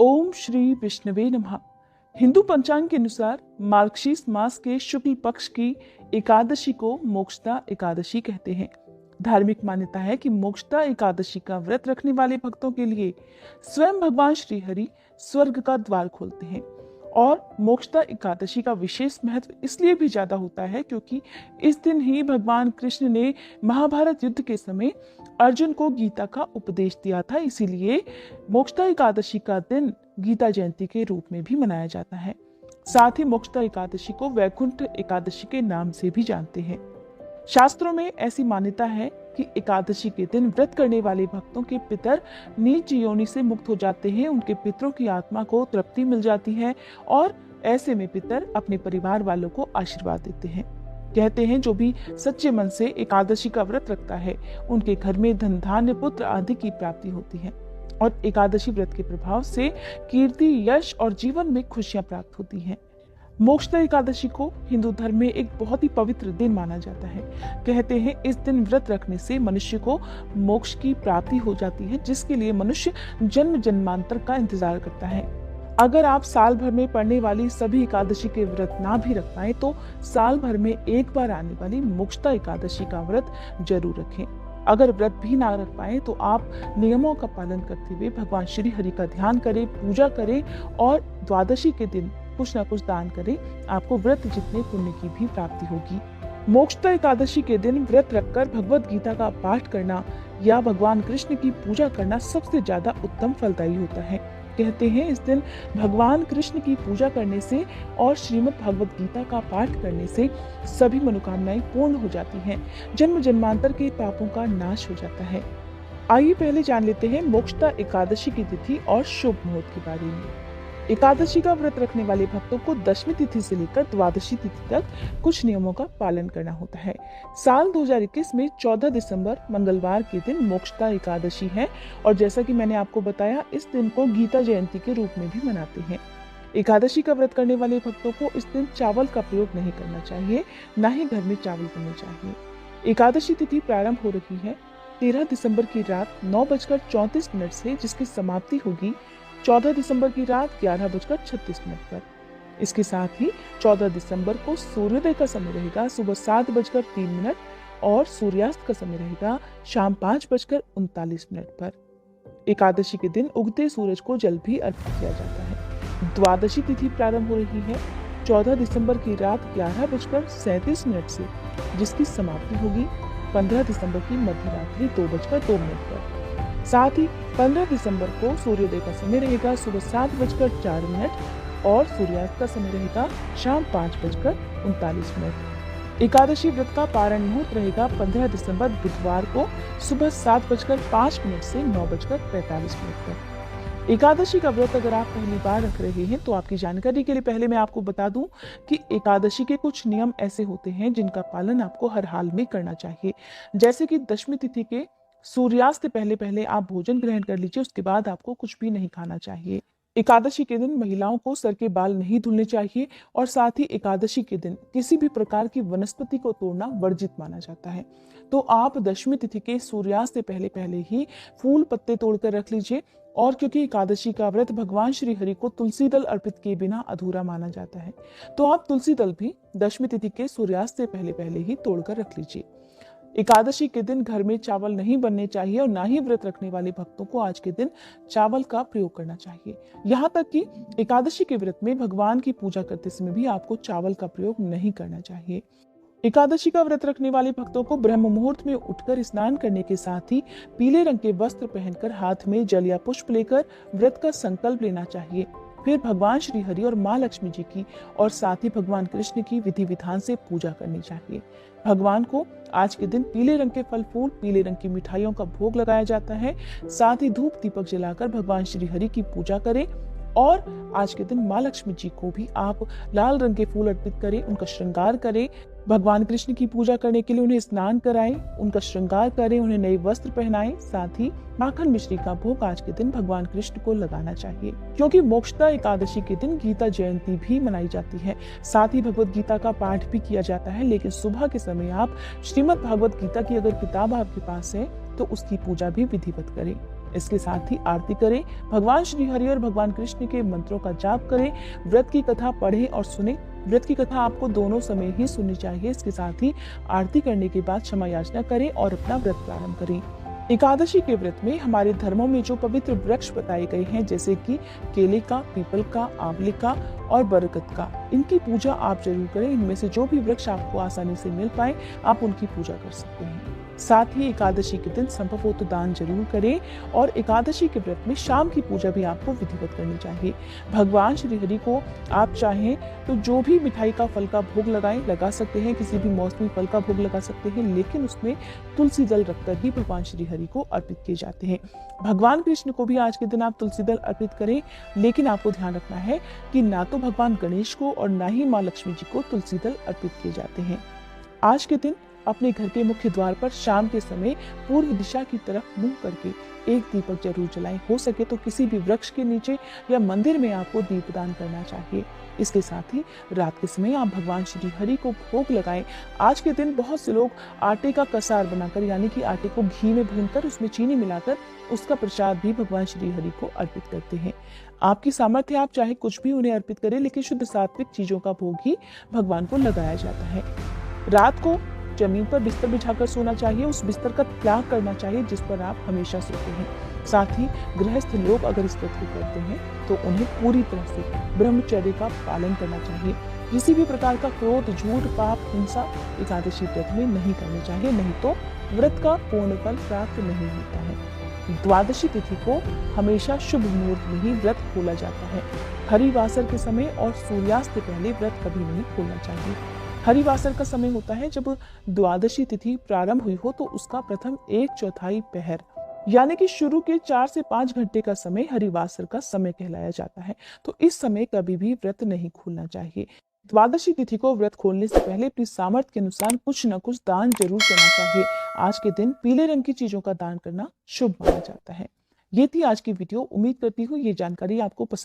ओम श्री विष्णवे नमः। हिंदू पंचांग के अनुसार मार्गशीर्ष मास के शुक्ल पक्ष की एकादशी को मोक्षदा एकादशी कहते हैं। धार्मिक मान्यता है कि मोक्षदा एकादशी का व्रत रखने वाले भक्तों के लिए स्वयं भगवान श्री हरि स्वर्ग का द्वार खोलते हैं। और मोक्षदा एकादशी का विशेष महत्व इसलिए भी ज्यादा होता है क्योंकि इस दिन ही भगवान कृष्ण ने महाभारत युद्ध के समय अर्जुन को गीता का उपदेश दिया था। इसीलिए मोक्षदा एकादशी का दिन गीता जयंती के रूप में भी मनाया जाता है। साथ ही मोक्षदा एकादशी को वैकुंठ एकादशी के नाम से भी जानते हैं। शास्त्रों में ऐसी मान्यता है कि एकादशी के दिन व्रत करने वाले भक्तों के पितर नीच योनि से मुक्त हो जाते हैं, उनके पितरों की आत्मा को तृप्ति मिल जाती है और ऐसे में पितर अपने परिवार वालों को आशीर्वाद देते हैं। कहते हैं जो भी सच्चे मन से एकादशी का व्रत रखता है उनके घर में धन धान्य पुत्र आदि की प्राप्ति होती है और एकादशी व्रत के प्रभाव से कीर्ति यश और जीवन में खुशियां प्राप्त होती हैं। मोक्षदा एकादशी को हिंदू धर्म में एक बहुत ही पवित्र दिन माना जाता है। कहते हैं इस दिन व्रत रखने से मनुष्य को मोक्ष की प्राप्ति हो जाती है, जिसके लिए मनुष्य जन्म जन्मांतर का इंतजार करता है। अगर आप साल भर में पड़ने वाली सभी एकादशी के व्रत ना भी रख पाए तो साल भर में एक बार आने वाली मोक्षदा एकादशी का व्रत जरूर रखें। अगर व्रत भी ना रख पाए तो आप नियमों का पालन करते हुए भगवान श्री हरि का ध्यान करें, पूजा करें और द्वादशी के दिन कुछ ना कुछ दान करें। आपको व्रत जितने पुण्य की भी प्राप्ति होगी। मोक्षदा एकादशी के दिन व्रत रखकर भगवत गीता का पाठ करना या भगवान कृष्ण की पूजा करना सबसे ज्यादा उत्तम फलदायी होता है। कहते हैं इस दिन भगवान कृष्ण की पूजा करने से और श्रीमद् भगवत गीता का पाठ करने से सभी मनोकामनाएं पूर्ण हो जाती हैं, जन्म जन्मांतर के पापों का नाश हो जाता है। आइए पहले जान लेते हैं मोक्षदा एकादशी की तिथि और शुभ मुहूर्त के बारे में। एकादशी का व्रत रखने वाले भक्तों को दशमी तिथि से लेकर द्वादशी तिथि तक कुछ नियमों का पालन करना होता है। साल 2021 में 14 दिसंबर मंगलवार के दिन मोक्षदा एकादशी है और जैसा कि मैंने आपको बताया इस दिन को गीता जयंती के रूप में भी मनाते हैं। एकादशी का व्रत करने वाले भक्तों को इस दिन चावल का प्रयोग नहीं करना चाहिए, न ही घर में चावल बनने चाहिए। एकादशी तिथि प्रारंभ हो रही है 13 दिसंबर की रात 9:34 से, जिसकी समाप्ति होगी 14 दिसंबर की रात 11:36 पर। इसके साथ ही 14 दिसंबर को सूर्योदय का समय रहेगा सुबह 7:03 और सूर्यास्त का समय रहेगा शाम 5:39 पर। एकादशी के दिन उगते सूरज को जल भी अर्पित किया जाता है। द्वादशी तिथि प्रारंभ हो रही है 14 दिसंबर की रात 11:37 से, जिसकी समाप्ति होगी 15 दिसंबर की मध्यरात्रि 2:02 पर। साथ ही 15 दिसंबर को सूर्योदय का समय रहेगा सुबह 7:04 और सूर्यास्त का समय रहेगा शाम 5:39। एकादशी व्रत का पारण मुहूर्त रहेगा 15 दिसंबर बुधवार को सुबह 7:05 से 9:45 तक। एकादशी का व्रत अगर आप पहली बार रख रहे हैं तो आपकी जानकारी के लिए पहले मैं आपको बता दूं कि एकादशी के कुछ नियम ऐसे होते हैं जिनका पालन आपको हर हाल में करना चाहिए। जैसे कि दशमी तिथि के सूर्यास्त से पहले पहले आप भोजन ग्रहण कर लीजिए, उसके बाद आपको कुछ भी नहीं खाना चाहिए। एकादशी के दिन महिलाओं को सर के बाल नहीं धुलने चाहिए और साथ ही एकादशी के दिन किसी भी प्रकार की वनस्पति को तोड़ना वर्जित माना जाता है। तो आप दशमी तिथि के सूर्यास्त से पहले पहले ही फूल पत्ते तोड़कर रख लीजिए। और क्योंकि एकादशी का व्रत भगवान श्री हरि को तुलसी दल अर्पित किए बिना अधूरा माना जाता है, तो आप तुलसी दल भी दशमी तिथि के सूर्यास्त से पहले पहले ही तोड़कर रख लीजिए। एकादशी के दिन घर में चावल नहीं बनने चाहिए और ना ही व्रत रखने वाले भक्तों को आज के दिन चावल का प्रयोग करना चाहिए। यहाँ तक कि एकादशी के व्रत में भगवान की पूजा करते समय भी आपको चावल का प्रयोग नहीं करना चाहिए। एकादशी का व्रत रखने वाले भक्तों को ब्रह्म मुहूर्त में उठकर स्नान करने के साथ ही पीले रंग के वस्त्र पहनकर हाथ में जल या पुष्प लेकर व्रत का संकल्प लेना चाहिए। फिर भगवान श्री हरि और माँ लक्ष्मी जी की और साथ ही भगवान कृष्ण की विधि विधान से पूजा करनी चाहिए। भगवान को आज के दिन पीले रंग के फल फूल, पीले रंग की मिठाइयों का भोग लगाया जाता है। साथ ही धूप दीपक जलाकर भगवान श्री हरि की पूजा करें और आज के दिन माँ लक्ष्मी जी को भी आप लाल रंग के फूल अर्पित करें, उनका श्रृंगार करें। भगवान कृष्ण की पूजा करने के लिए उन्हें स्नान कराएं, उनका श्रृंगार करें, उन्हें नए वस्त्र पहनाएं। साथ ही माखन मिश्री का भोग आज के दिन भगवान कृष्ण को लगाना चाहिए, क्योंकि मोक्षदा एकादशी के दिन गीता जयंती भी मनाई जाती है। साथ ही भगवत गीता का पाठ भी किया जाता है, लेकिन सुबह के समय आप श्रीमद् भगवत गीता की अगर किताब आपके पास है तो उसकी पूजा भी विधिवत करें। इसके साथ ही आरती करें, भगवान श्री हरि और भगवान कृष्ण के मंत्रों का जाप करें, व्रत की कथा पढ़ें और सुने। व्रत की कथा आपको दोनों समय ही सुननी चाहिए। इसके साथ ही आरती करने के बाद क्षमा याचना करें और अपना व्रत प्रारंभ करें। एकादशी के व्रत में हमारे धर्मों में जो पवित्र वृक्ष बताए गए हैं, जैसे कि केले का, पीपल का, आंवले का और बरगद का, इनकी पूजा आप जरूर करें। इनमें से जो भी वृक्ष आपको आसानी से मिल पाए, आप उनकी पूजा कर सकते हैं। साथ ही एकादशी के दिन संभव हो तो दान जरूर करें और एकादशी के व्रत में शाम की पूजा भी आपको विधिवत करनी चाहिए। भगवान श्री हरि को आप चाहें तो जो भी मिठाई का फल का भोग लगा सकते हैं, किसी भी मौसमी फल का भोग लगा सकते हैं, लेकिन उसमें तुलसी दल रखकर ही भगवान श्री हरि को अर्पित किए जाते हैं। भगवान कृष्ण को भी आज के दिन आप तुलसी दल अर्पित करें, लेकिन आपको ध्यान रखना है कि ना तो भगवान गणेश को और ना ही माँ लक्ष्मी जी को तुलसी दल अर्पित किए जाते हैं। आज के दिन अपने घर के मुख्य द्वार पर शाम के समय पूर्व दिशा की तरफ मुंह करके एक दीपक जरूर जलाएं। हो सके तो किसी भी वृक्ष के नीचे या मंदिर में आपको दीपदान करना चाहिए। इसके साथ ही रात के समय आप भगवान श्री हरि को भोग लगाएं। आज के दिन बहुत से लोग आटे का कसार बनाकर, यानी कि आटे को घी में भूनकर उसमें चीनी मिलाकर उसका प्रसाद भी भगवान श्री हरि को अर्पित करते हैं। आपकी सामर्थ्य, आप चाहे कुछ भी उन्हें अर्पित करें, लेकिन शुद्ध सात्विक चीजों का भोग ही भगवान को लगाया जाता है। रात को जमीन पर बिस्तर बिछाकर सोना चाहिए। उस बिस्तर का त्याग करना चाहिए जिस पर आप हमेशा सोते हैं। साथ ही गृहस्थ लोग अगर इस व्रत को करते हैं तो उन्हें पूरी तरह से ब्रह्मचर्य का पालन करना चाहिए। किसी भी प्रकार का क्रोध, झूठ, पाप, हिंसा एकादशी व्रत में नहीं करनी चाहिए, नहीं तो व्रत का पूर्ण फल प्राप्त नहीं होता है। द्वादशी तिथि को हमेशा शुभ मुहूर्त में ही व्रत खोला जाता है। हरिवासर के समय और सूर्यास्त से पहले व्रत कभी नहीं खोलना चाहिए। हरिवासर का समय होता है जब द्वादशी तिथि प्रारंभ हुई हो तो उसका प्रथम 1/4 पहर, यानी कि शुरू के 4 से 5 घंटे का समय हरिवासर का समय कहलाया जाता है। तो इस समय कभी भी व्रत नहीं खोलना चाहिए। द्वादशी तिथि को व्रत खोलने से पहले अपनी सामर्थ्य के अनुसार कुछ न कुछ दान जरूर करना चाहिए। आज के दिन पीले रंग की चीजों का दान करना शुभ माना जाता है। ये थी आज की वीडियो। उम्मीद करती हूँ ये जानकारी आपको पसंद